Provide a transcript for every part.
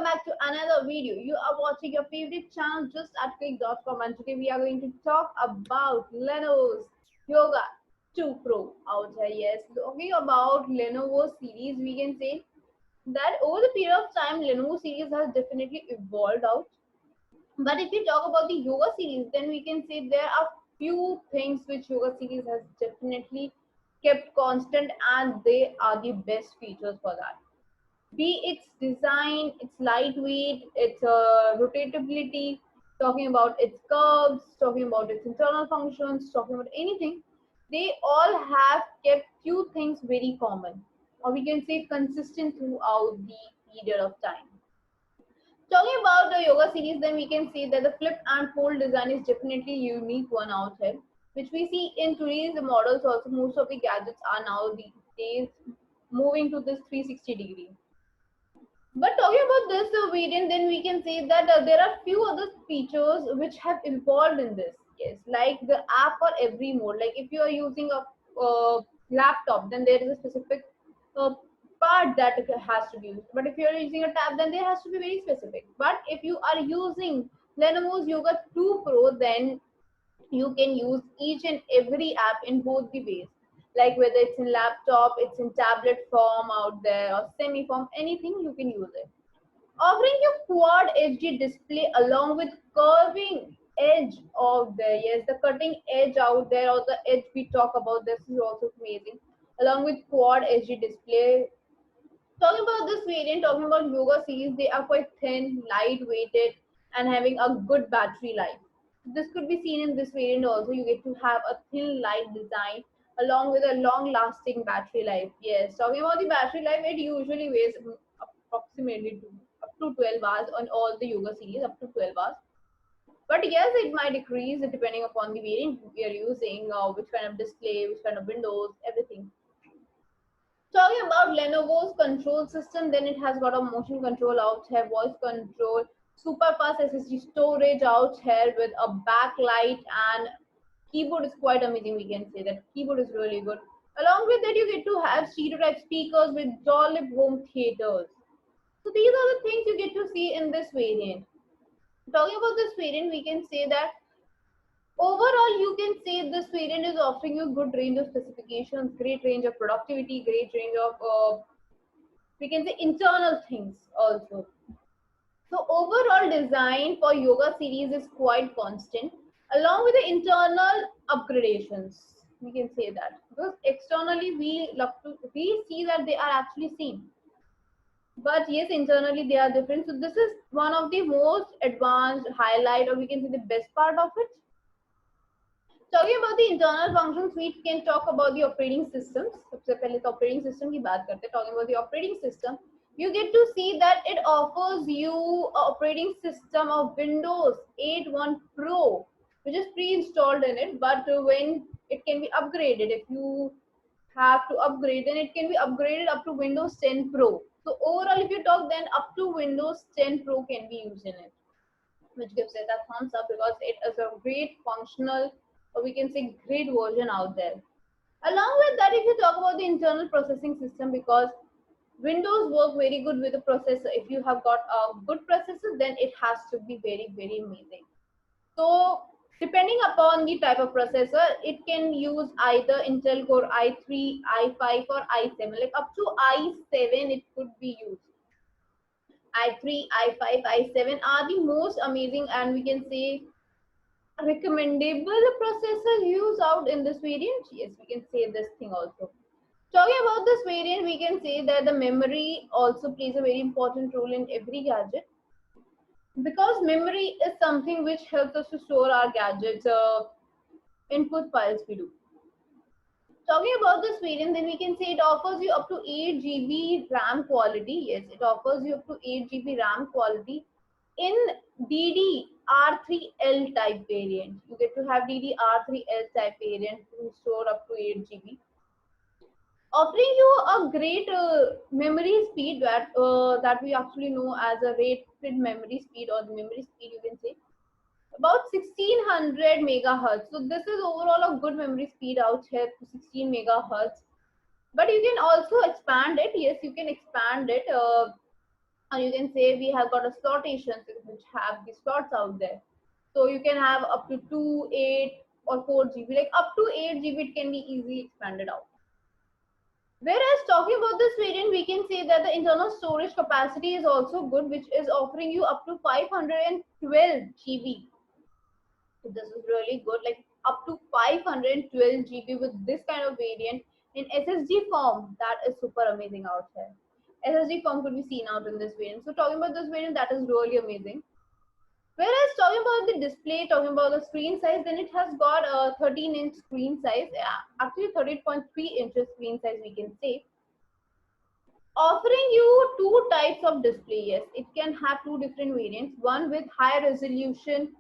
welcome back to another video. You are watching your favorite channel just at click.com, and today we are going to talk about Lenovo's Yoga 2 Pro out here. Yes, talking about Lenovo series, we can say that over the period of time, Lenovo series has definitely evolved out. But if we talk about the Yoga series, then we can say there are few things which Yoga series has definitely kept constant, and they are the best features for that, be its design, its lightweight, its rotatability, talking about its curves, talking about its internal functions, talking about anything, they all have kept few things very common, or we can say consistent throughout the period of time. Talking about the yoga series, then we can say that the flip and fold design is definitely a unique one out here, which we see in today's models also. Most of the gadgets are now these days moving to this 360 degree. But talking about this variant, then we can say that there are few other features which have evolved in this case, like the app for every mode. Like if you are using a laptop, then there is a specific uh, part that has to be used. But if you are using a tab, then there has to be very specific. But if you are using Lenovo's Yoga 2 Pro, then you can use each and every app in both the ways, like whether it's in laptop, it's in tablet form out there, or semi form, anything you can use it, offering you quad HD display along with curving edge of there. Yes, the cutting edge out there, or the edge we talk about, this is also amazing, along with quad HD display. Talking about this variant, talking about Yoga series, they are quite thin, light weighted, and having a good battery life. This could be seen in this variant also. You get to have a thin, light design along with a long lasting battery life. Yes, talking about the battery life, it usually weighs approximately up to 12 hours on all the Yoga series, up to 12 hours. But yes, it might decrease depending upon the variant we are using, which kind of display, which kind of windows, everything. Talking about Lenovo's control system, then it has got a motion control out here, voice control, super fast SSD storage out here with a backlight, and keyboard is quite amazing. We can say that keyboard is really good. Along with that, you get to have stereo type speakers with Dolby home theaters. So these are the things you get to see in this variant. Talking about this variant, we can say that overall, you can say this variant is offering you good range of specifications, great range of productivity, great range of we can say internal things also. So overall design for Yoga series is quite constant, along with the internal upgradations. We can say that because externally we see that they are actually same, but yes, internally they are different. So this is one of the most advanced highlight, or we can say the best part of it. Talking about the internal functions, we can talk about the operating systems. सबसे पहले तो operating system की बात करते हैं. Talking about the operating system, you get to see that it offers you a operating system of Windows 8.1 Pro, which is pre-installed in it. But when it can be upgraded, if you have to upgrade, then it can be upgraded up to Windows 10 Pro. So overall, if you talk, then up to Windows 10 Pro can be used in it, which gives it a thumbs up because it is a great functional, or we can say great version out there. Along with that, if you talk about the internal processing system, because Windows work very good with the processor. If you have got a good processor, then it has to be very, very amazing. So depending upon the type of processor, it can use either Intel Core i3, i5, or i7. Like up to i7, it could be used. i3, i5, i7 are the most amazing, and we can say recommendable processor used out in this variant. Yes, we can say this thing also. Talking about this variant, we can say that the memory also plays a very important role in every gadget, because memory is something which helps us to store our gadgets input files we do. Talking about this variant, then we can say it offers you up to 8 GB RAM quality. Yes, it offers you up to 8 GB RAM quality in DDR3L type variant. You get to have DDR3L type variant to store up to 8 GB, offering you a great memory speed that we actually know as a rated memory speed, or the memory speed you can say about 1600 megahertz. So this is overall a good memory speed out here to 16 megahertz. But you can also expand it. Yes, you can expand it. or you can say we have got a slot stations which have the slots out there. So you can have up to 2, 8 or 4 GB, like up to 8 GB it can be easily expanded out. Whereas talking about this variant, we can say that the internal storage capacity is also good, which is offering you up to 512 GB. So this is really good, like up to 512 GB with this kind of variant in SSD form. That is super amazing out here. SSD form could be seen out in this variant. So talking about this variant, that is really amazing. Whereas talking about the display, talking about the screen size, then it has got a 13-inch screen size, actually 13.3 inches screen size we can say, offering you two types of display. Yes, it can have two different variants, one with high resolution,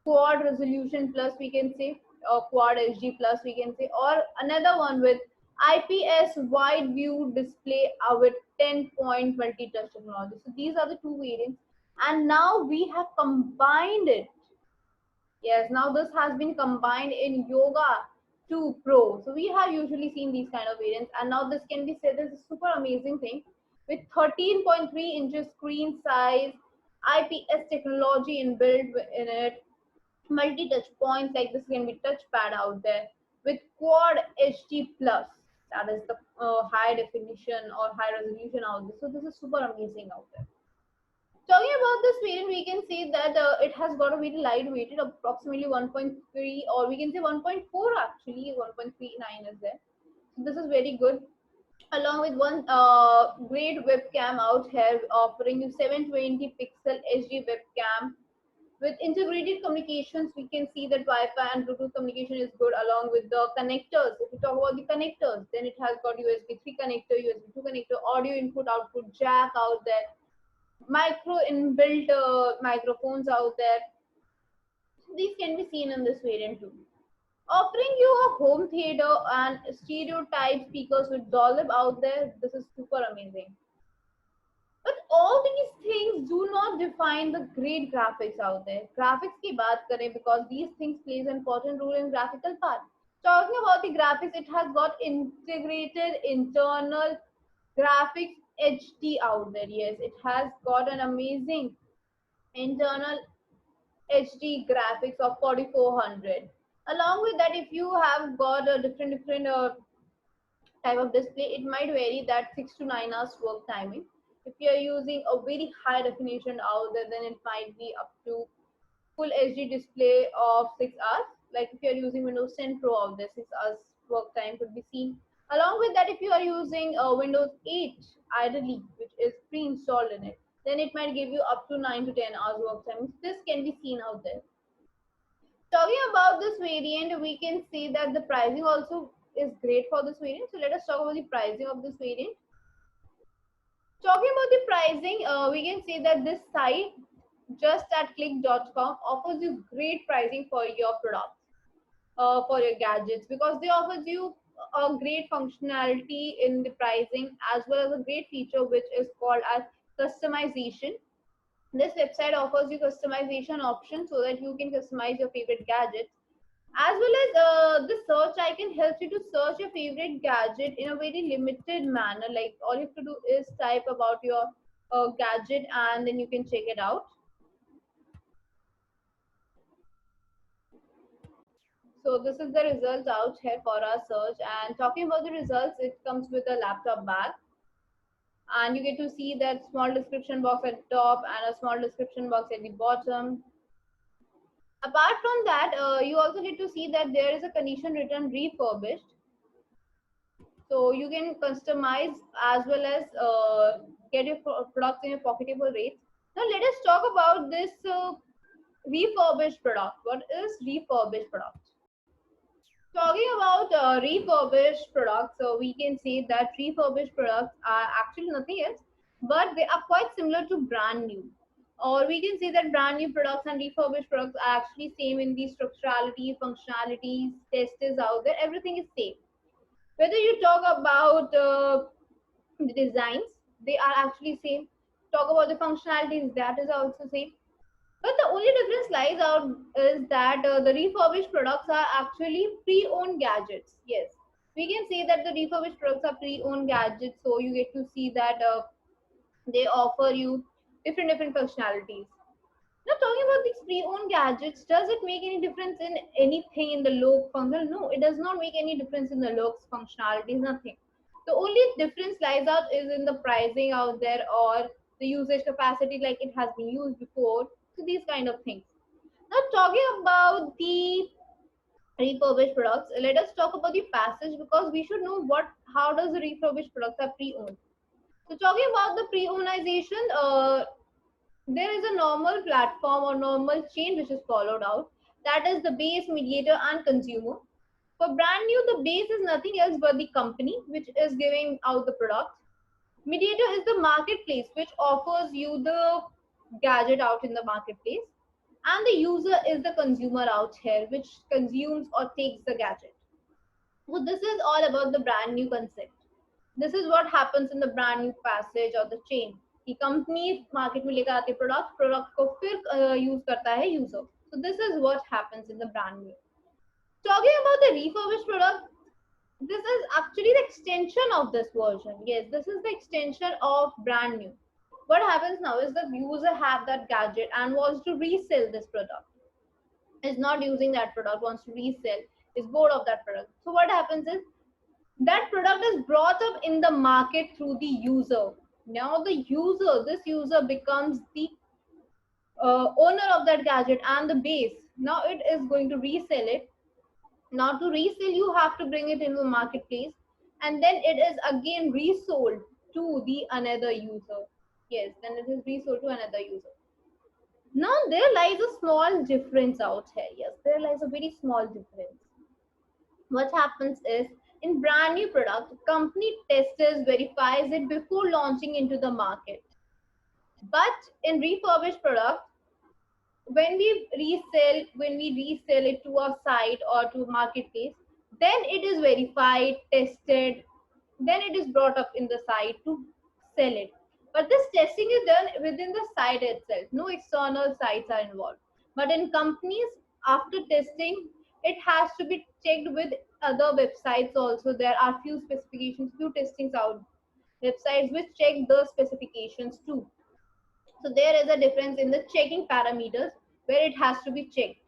quad resolution plus we can say, or quad HD plus we can say, or another one with IPS wide view display with 10-point multi-touch technology. So these are the two variants, and now we have combined it. Yes, now this has been combined in Yoga 2 Pro. So we have usually seen these kind of variants, and now this can be said as a super amazing thing with 13.3 inches screen size, IPS technology inbuilt in it, multi-touch points, like this can be touchpad out there with quad HD plus. That is the high definition or high resolution out there. So this is super amazing out there. Talking about this variant, we can say that it has got a very lightweighted, approximately 1.3, or we can say 1.4 actually, 1.39 is there. So this is very good. Along with one great webcam out here, offering you 720 pixel HD webcam with integrated communications. We can see that Wi-Fi and Bluetooth communication is good, along with the connectors. If you talk about the connectors, then it has got USB 3 connector, USB 2 connector, audio input output jack out there, micro inbuilt microphones out there. These can be seen in this variant too. Offering you a home theater and stereo type speakers with Dolby out there. This is super amazing. But all these things do not define the great graphics out there. Graphics की बात करें, because these things plays an important role in graphical part. Talking about the graphics, it has got integrated internal graphics HD out there. Yes, it has got an amazing internal HD graphics of 4400. Along with that, if you have got a different type of display, it might vary that 6 to 9 hours work timing. If you are using a very high definition out there, then it might be up to full HD display of 6 hours. Like if you are using Windows 10 Pro of this, 6 hours work time could be seen. Along with that, if you are using Windows 8 ideally, which is pre-installed in it, then it might give you up to 9 to 10 hours work time. This can be seen out there. Talking about this variant, we can see that the pricing also is great for this variant. So let us talk about the pricing of this variant. Talking about the pricing, we can say that this site, just at click.com, offers you great pricing for your products, for your gadgets, because they offers you a great functionality in the pricing, as well as a great feature which is called as customization. This website offers you customization options so that you can customize your favorite gadgets, as well as the search icon helps you to search your favorite gadget in a very limited manner. Like all you have to do is type about your gadget, and then you can check it out. So this is the results out here for our search. And talking about the results, it comes with a laptop bag, and you get to see that small description box at the top and a small description box at the bottom. Apart from that, you also get to see that there is a condition written refurbished, so you can customize as well as get your products in a pocketable rates. Now let us talk about this refurbished product. What is refurbished product? Talking about refurbished products, so we can say that refurbished products are actually nothing else, but they are quite similar to brand new. Or we can say that brand new products and refurbished products are actually same in the structurality, functionalities, tests out there. Everything is same. Whether you talk about the designs, they are actually same. Talk about the functionalities, that is also same. But the only difference lies out is that the refurbished products are actually pre-owned gadgets. Yes, we can say that the refurbished products are pre-owned gadgets. So you get to see that They offer you different functionalities. Now, talking about these pre-owned gadgets, does it make any difference in anything in the look function? No, it does not make any difference in the looks, functionalities, nothing. The only difference lies out is in the pricing out there or the usage capacity, like it has been used before. So these kind of things. Now, talking about the refurbished products, let us talk about the passage because we should know what how does the refurbished products are pre-owned. So, talking about the pre-ownization, there is a normal platform or normal chain which is followed out. That is the base, mediator, and consumer. For brand new, the base is nothing else but the company which is giving out the product. Mediator is the marketplace which offers you the gadget out in the marketplace. And the user is the consumer out here which consumes or takes the gadget. So this is all about the brand new concept. This is what happens in the brand new passage or the chain कि company market में लेकर आती है product को फिर use करता है user. So this is what happens in the brand new. Talking about the refurbished product, this is actually the extension of this version. Yes, this is the extension of brand new. What happens now is the user have that gadget and wants to resell this product, is not using that product, wants to resell, is bored of that product. So what happens is that product is brought up in the market through the user. Now the user, this user becomes the owner of that gadget and the base. Now it is going to resell it. Now to resell, you have to bring it into the marketplace, and then it is again resold to the another user. Yes, then it is resold to another user. Now there lies a small difference out here. Yes, there lies a very small difference. What happens is in brand new product, company testers verifies it before launching into the market. But in refurbished product, when we resell it to a site or to a marketplace, then it is verified, tested, then it is brought up in the site to sell it. But this testing is done within the site itself. No external sites are involved. But in companies, after testing, it has to be checked with other websites also. There are few specifications, few testings out, websites which check the specifications too. So there is a difference in the checking parameters where it has to be checked.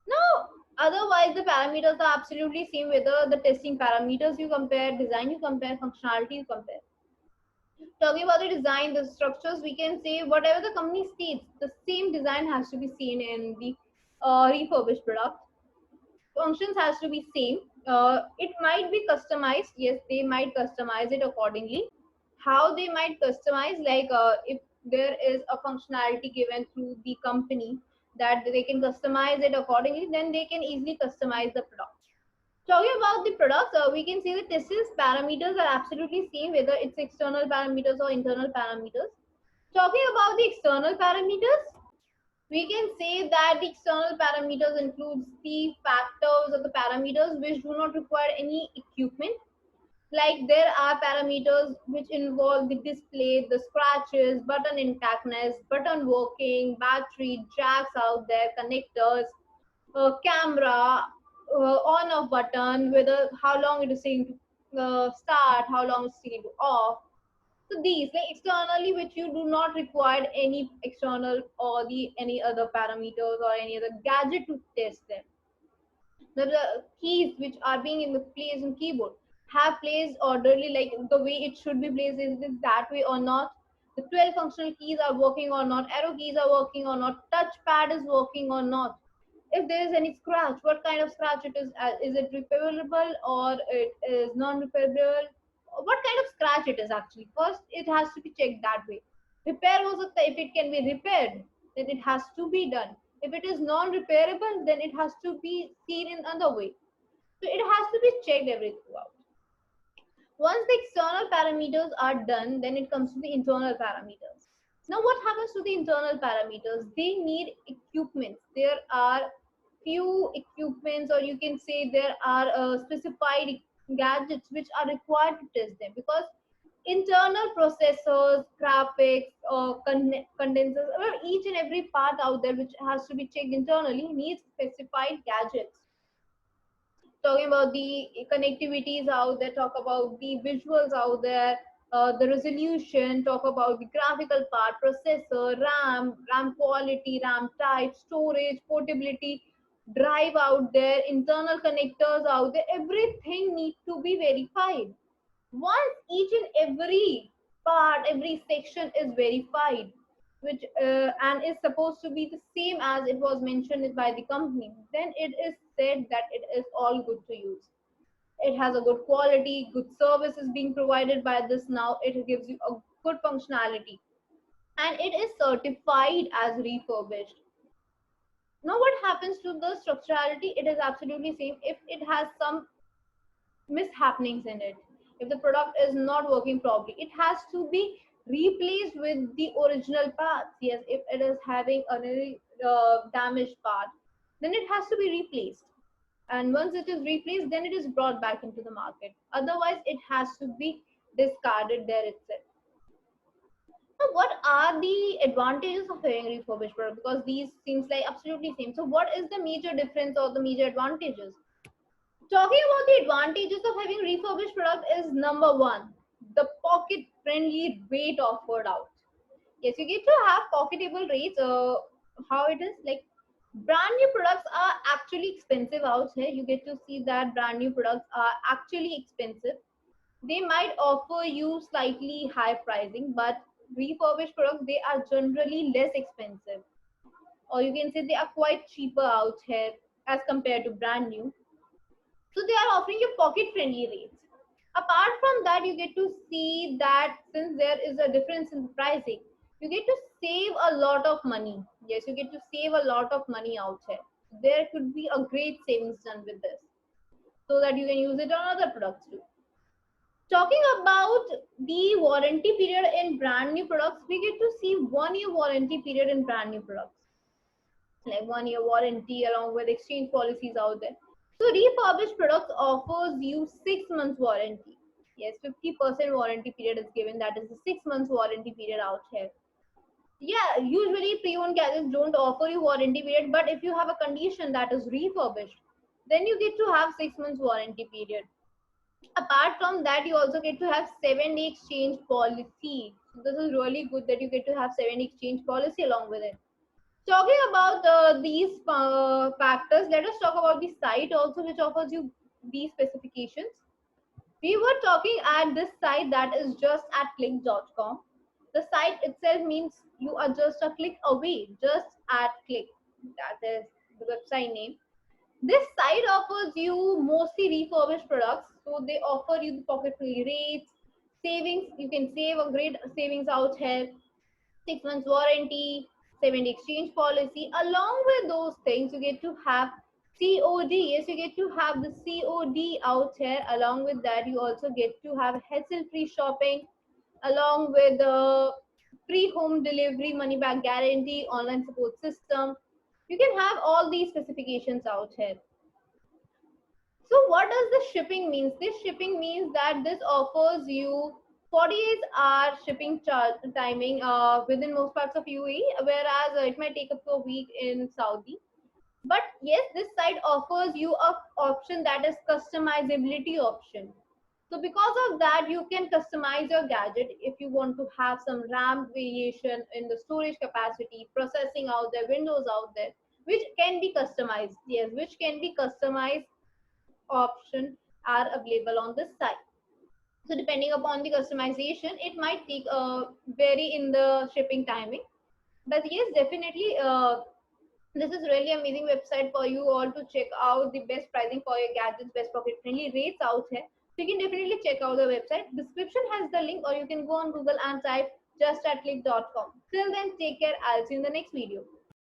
Now, otherwise the parameters are absolutely same, whether the testing parameters you compare, design you compare, functionality you compare. Talking about the design, the structures, we can say whatever the company states, the same design has to be seen in the refurbished product. Functions has to be same. It might be customized. Yes, they might customize it accordingly. How they might customize, like if there is a functionality given through the company that they can customize it accordingly, then they can easily customize the product. Talking about the products, we can say the testing parameters are absolutely same, whether it's external parameters or internal parameters. Talking about the external parameters, we can say that the external parameters includes the factors or the parameters which do not require any equipment. Like there are parameters which involve the display, the scratches, button intactness, button working, battery, jacks out there, connectors, camera, on off button, whether how long it is taking to start, how long it's taking to off. So these like externally which you do not require any external or the any other parameters or any other gadget to test them. The keys which are being in the place in keyboard have placed orderly like the way it should be placed, is it that way or not? The 12 functional keys are working or not, arrow keys are working or not, touchpad is working or not. If there is any scratch, what kind of scratch is it repairable or it is non-repairable, what kind of scratch it is actually, first it has to be checked that way. Repair ho sakta, if it can be repaired, then it has to be done. If it is non-repairable, then it has to be seen in another way. So it has to be checked every throughout. Once the external parameters are done, then it comes to the internal parameters. Now what happens to the internal parameters? They need equipments. There are few equipments, or you can say there are specified gadgets which are required to test them, because internal processors, graphics, condensers, each and every part out there which has to be checked internally needs specified gadgets. Talking about the connectivities out there, talk about the visuals out there, the resolution, talk about the graphical part, processor, RAM quality, RAM type, storage, portability, drive out there, internal connectors out there, everything needs to be verified. Once each and every part, every section is verified, which and is supposed to be the same as it was mentioned by the company, then it is said that it is all good to use. It has a good quality, good service is being provided by this now. It gives you a good functionality, and it is certified as refurbished. Now, what happens to the structurality? It is absolutely same. If it has some mishappenings in it, if the product is not working properly, it has to be replaced with the original parts. Yes, if it is having a damaged part, then it has to be replaced, and once it is replaced, then it is brought back into the market. Otherwise, it has to be discarded there itself. So what are the advantages of having refurbished product? Because these seems like absolutely same. So what is the major difference or the major advantages? Talking about the advantages of having refurbished product is number one, the pocket friendly rate offered out. Yes, you get to have pocketable rates. How it is like, brand new products are actually expensive out here. You get to see that brand new products are actually expensive. They might offer you slightly high pricing, but refurbished products, they are generally less expensive, or you can say they are quite cheaper out here as compared to brand new. So they are offering you pocket friendly rates. Apart from that, you get to see that since there is a difference in pricing, you get to save a lot of money. Yes, you get to save a lot of money out here. There could be a great savings done with this, so that you can use it on other products too. Talking about the warranty period in brand new products, we get to see 1 year warranty period in brand new products, like 1 year warranty along with exchange policies out there. So refurbished products offers you 6 months warranty. Yes, 50% warranty period is given. That is the 6 months warranty period out here. Yeah, usually pre-owned gadgets don't offer you warranty period, but if you have a condition that is refurbished, then you get to have 6 months warranty period. Apart from that, you also get to have 7-day exchange policy. So this is really good that you get to have 7-day exchange policy along with it. Talking about these factors, let us talk about the site also, which offers you these specifications. We were talking at this site that is just at click.com. The site itself means you are just a click away, just at click. That is the website name. This site offers you mostly refurbished products, so they offer you the pocket free rates, savings. You can save a great savings out here, 6 months warranty, 7-day exchange policy. Along with those things, you get to have COD. Yes, you get to have the COD out here. Along with that, you also get to have hassle-free shopping, along with the free home delivery, money back guarantee, online support system. You can have all these specifications out here. So what does the shipping means? This shipping means that this offers you 48-hour shipping timing within most parts of UAE, whereas it might take up to a week in Saudi. But yes, this site offers you a option that is customizability option. So because of that, you can customize your gadget if you want to have some RAM variation in the storage capacity, processing out there, Windows out there, which can be customized. Yes, which can be customized option are available on this site. So depending upon the customization, it might take a vary in the shipping timing. But yes, definitely, this is really amazing website for you all to check out the best pricing for your gadgets, best pocket friendly rates out here. So you can definitely check out the website. Description has the link, or you can go on Google and type just at click.com. Till then, take care. I'll see you in the next video.